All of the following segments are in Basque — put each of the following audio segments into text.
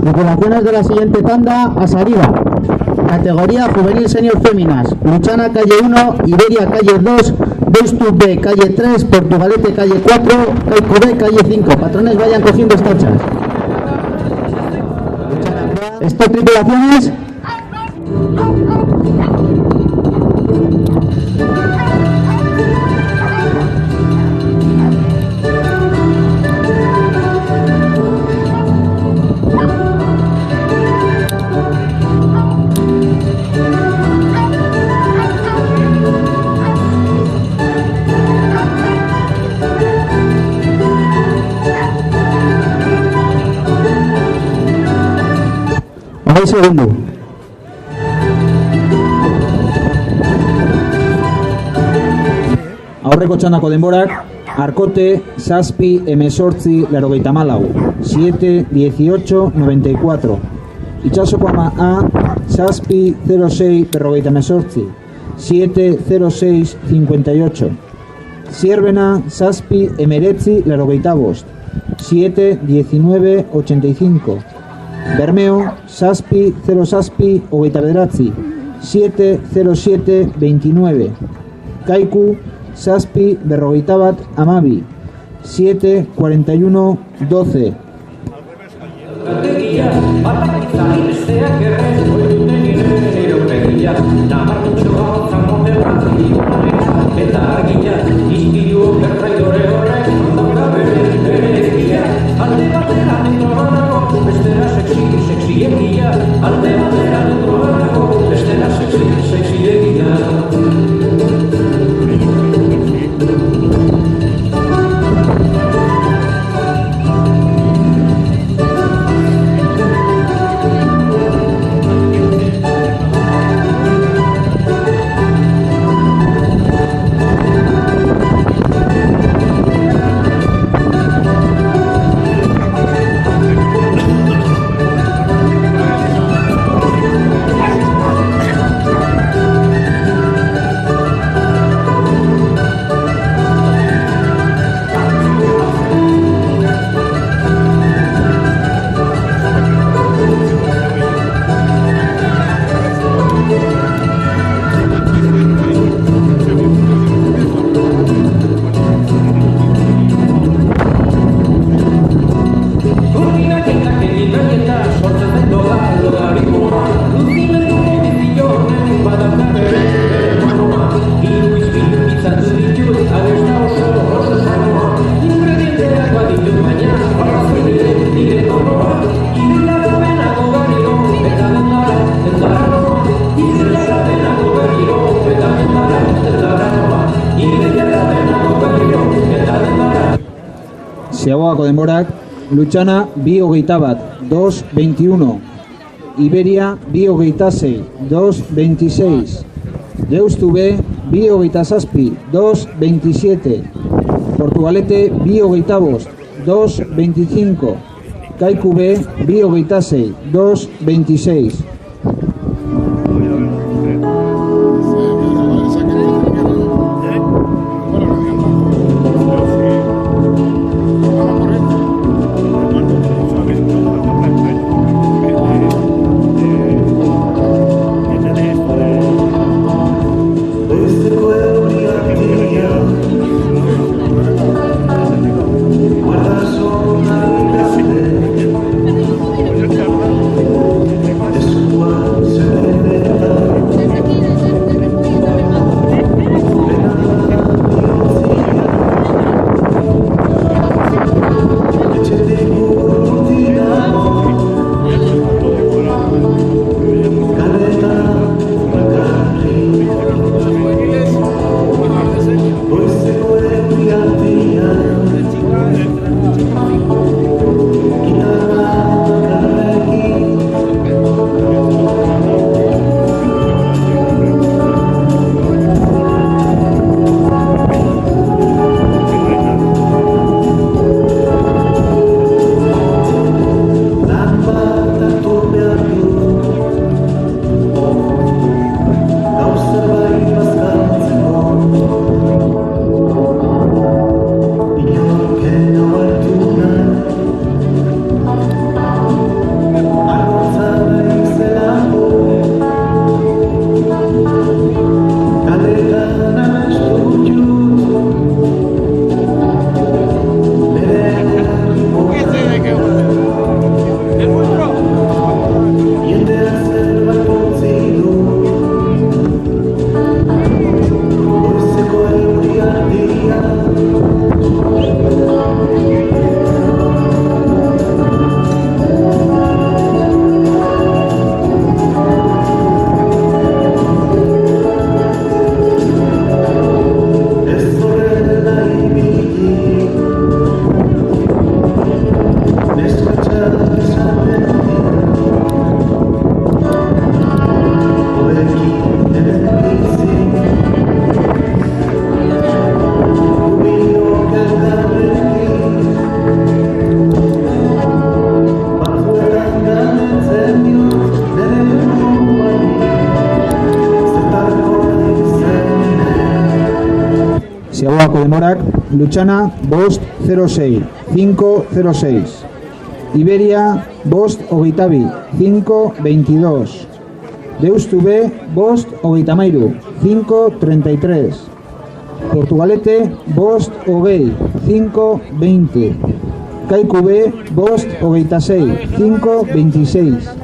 Tripulaciones de la siguiente tanda a salida. Categoría Juvenil Senior Féminas. Luchana calle 1, Iberia calle 2, Deustup B calle 3, Portugalete calle 4, Caicu B calle 5. Patrones, vayan cogiendo estachas. Estas tripulaciones. Segundo. Aurreko txandako denborak, Arkote, Zazpi, Emesortzi, Larogeita Malau, 7, 18, 94. Itxasoko ama A, Zazpi, 06, Berrogeita Emesortzi, 7, 06, 58. Zierbena, Zazpi, Emeretzi, Larogeita Bost, 7, 19, 85. Bermeo, Zazpi, 0 Zazpi, Hogeita Bederatzi, 7, 07, 29. Kaiku, Zazpi, Berrogeita Bat, Amabi, 7, 41, 12. Zeagoako denborak, Luchana, 2 hogeita bat, 2, 21. Iberia, 2 hogeita 6, 2, 26. Deustu B, 2 hogeita zazpi, 2, 27. Portugalete, 2 hogeita bost, 2, 25. Kaiku B, 2 hogeita 6, 2, 26. This Codemorac, Luchana, Bost 06, 506. Iberia, Bost Ogeitabi, 522. Deustu B, Bost Ogeitamairu, 533. Portugalete, Bost Ogei, 520. Kaiku B, Bost Ogeitasei, 526.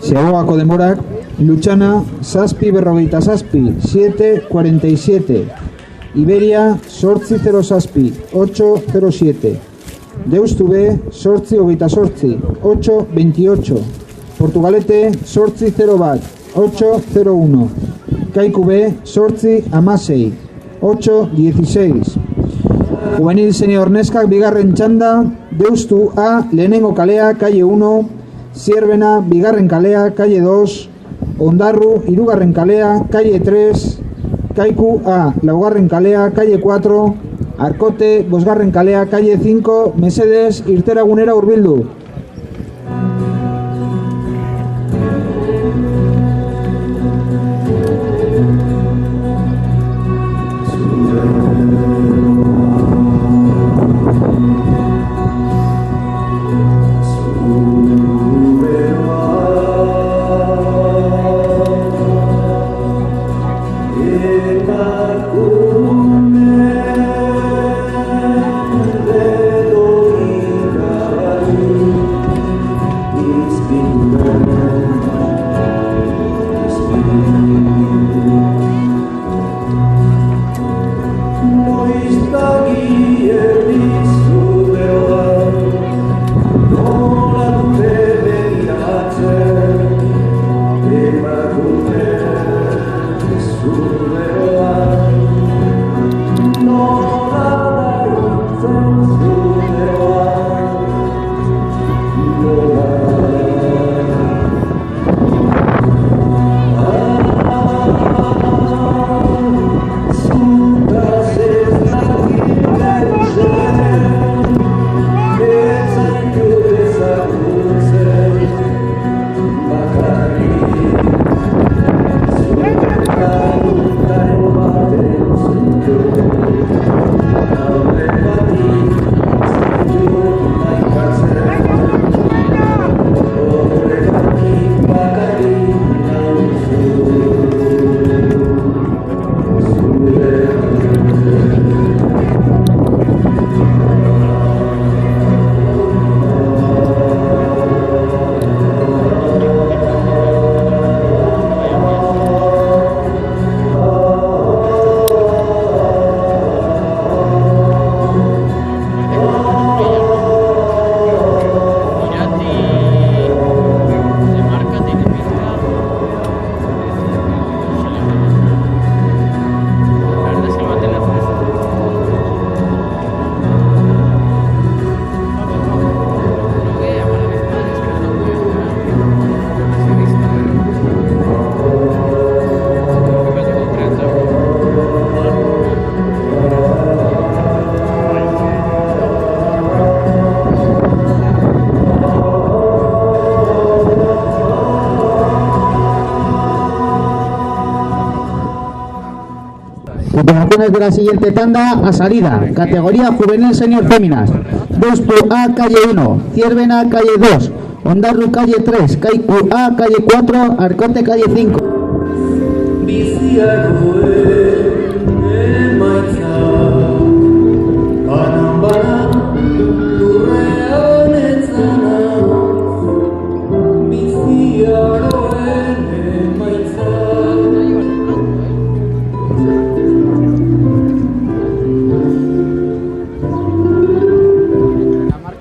Segoako Demorak, Luchana, Zazpi berrogeita zazpi, 747. Iberia, Sortzi 0 Zazpi, 807. Deustu B, Sortzi hogeita sortzi, 828. Portugalete, Sortzi 0 bat, 801. Kaiku B, Sortzi amasei, 816. Juvenil Senior Neskak bigarren txanda, Deustu A, lehenengo kalea, calle 1, Zierbena, bigarren kalea, calle 2, Ondarru, hirugarren kalea, calle 3, Kaiku A, laugarren kalea, calle 4, Arkote, bosgarren kalea, calle 5, mesedes, irteragunera hurbildu. Donaciones de la siguiente tanda a salida. Categoría juvenil senior féminas. Deustu A, calle 1. Ciervena, calle 2. Ondarru, calle 3. Kaiku A, calle 4. Arcote, calle 5.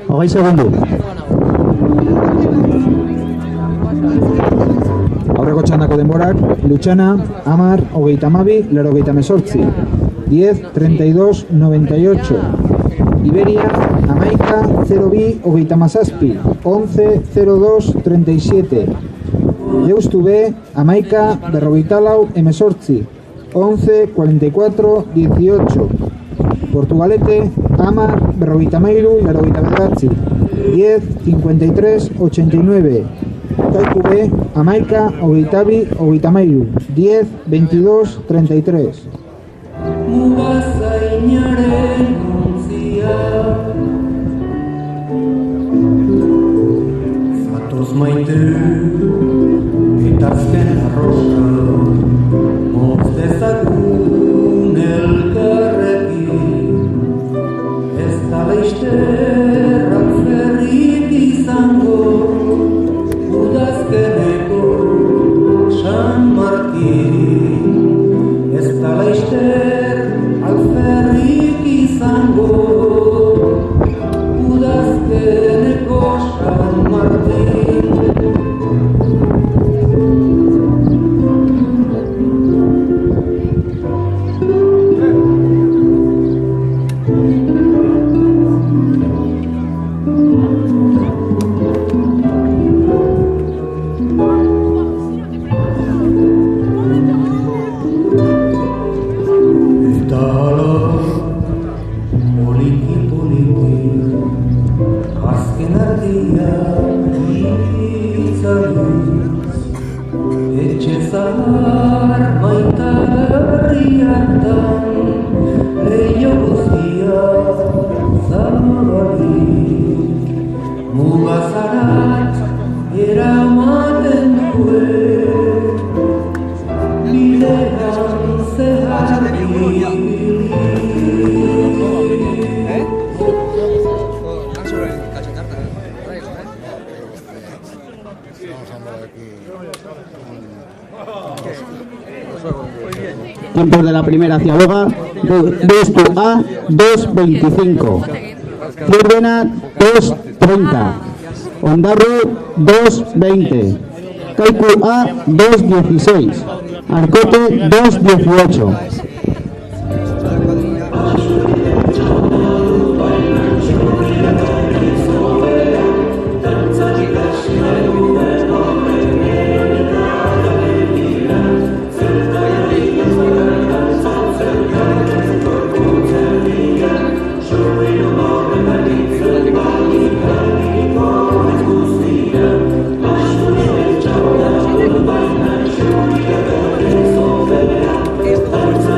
Hogei segundu. Aurreko txandako denborak, Luchana, Amar, hogeita hamabi, laurogeita hemezortzi. 10, 32, 98. Iberia, Amaika, 02, hogeita hamazazpi. 11, 02, 37. Deustu B, Amaika, berrogeita lau, hemezortzi. 11, 44, 18. Portugalete, Amar, berrogeita hamairu, laurogeita bederatzi. 10, 53, 89. Kaiku B, Amaika, hogeita bi, hogeita hamairu. 10, 22, 33. Zatoz maite eta azken arroka motz dezagun elkarrekin ez da laizterrak zerrik izango udazkeneko San Martin ez da laizter alferrik izango udazkeneko San Martin. Tiempos de la primera ciaboga. Deustu A, 2.25. Ciervena, 2.30. Ondarru, 2.20. Kaiku A, 2.16. Arcote, 2.18. Esto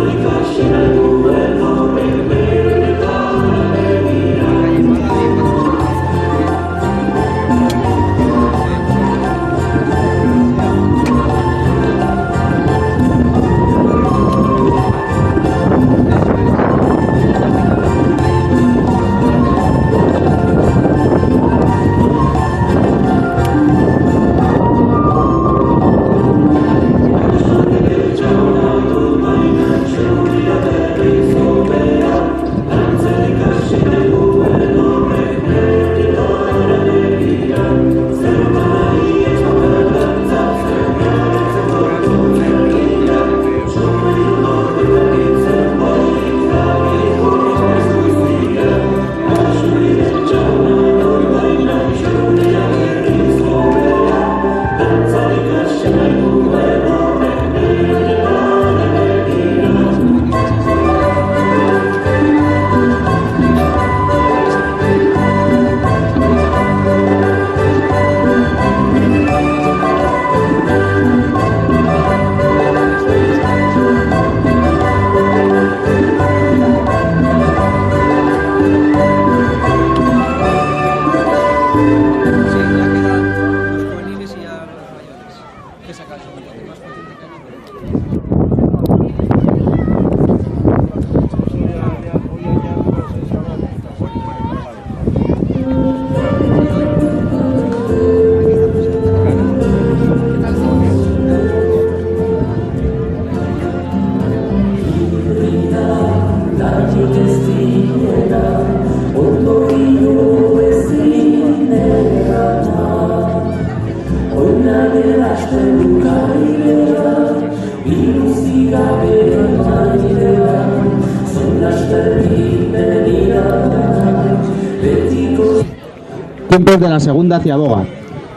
Tiempos de la segunda ciaboga.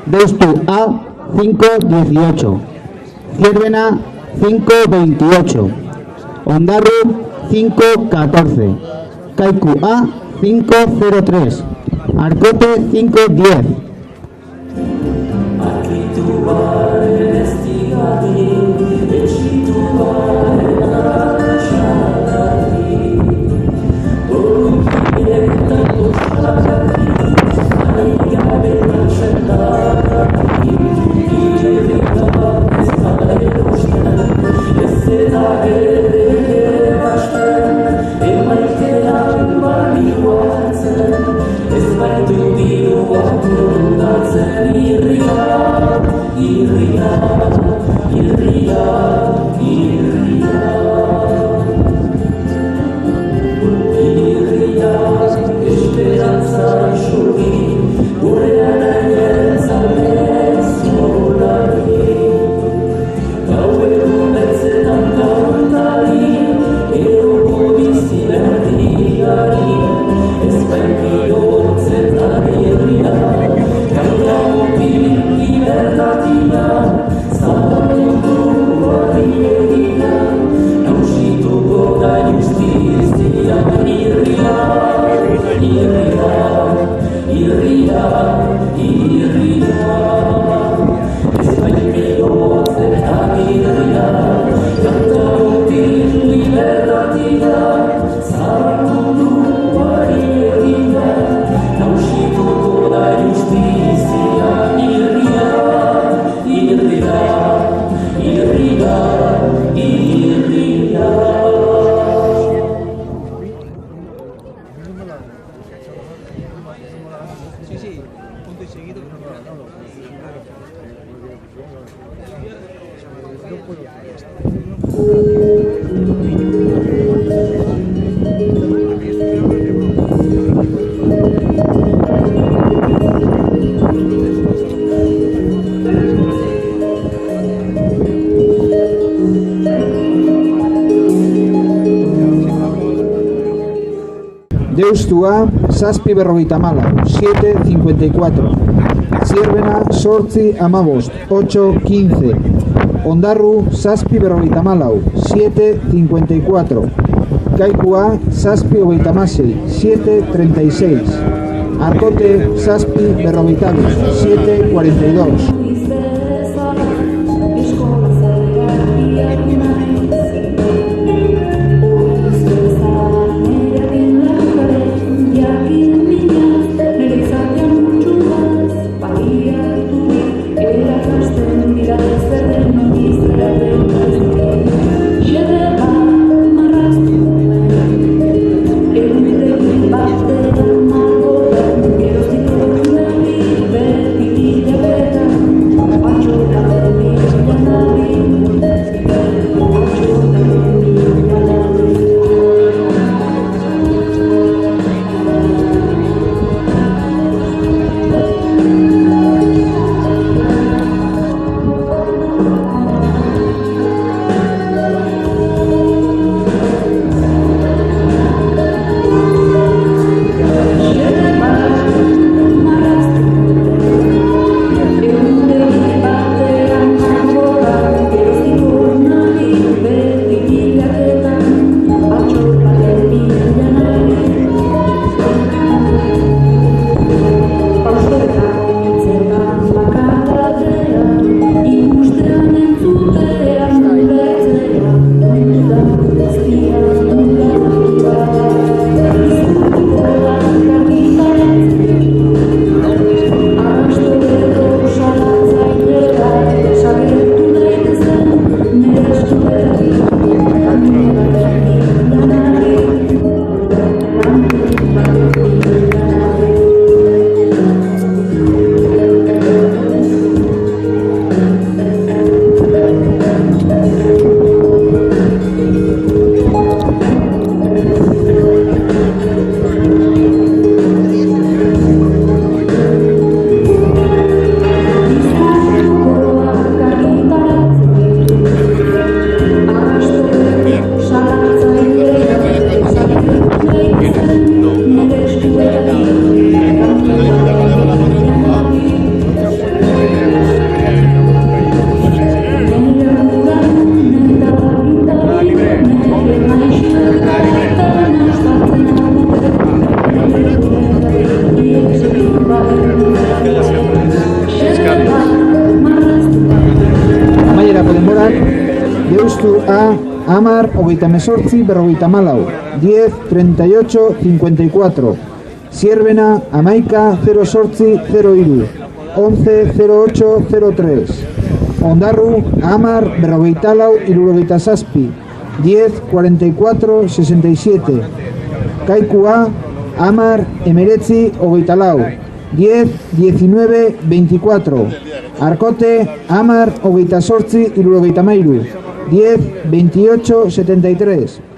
Deustu A 5:18, Ciervena 5:28, Ondarru 5:14, Kaiku A 5:03, Arcote 5:10. Deustu A 7:54, 7:54, Zierbena 8:15, 8:15, Ondarru 7:54, 7:54, Kaiku A 7:36, 7:36, Arcote 7:42, 7:42. Saber Deustu A, Amar, hogeita mesortzi, berrogeita malau, 10, 38, 54. Zierbena, Amaika, 0 sortzi, 0 iru, 11, 08, 03. Ondarru, Amar, berrogeita lau, irurogeita zazpi, 10, 44, 67. Kaikua, Amar, emeretzi, hogeita lau, 10, 19, 24. Arkote, Amar, hogeita sortzi, irurogeita mairu, 10, 28, 73.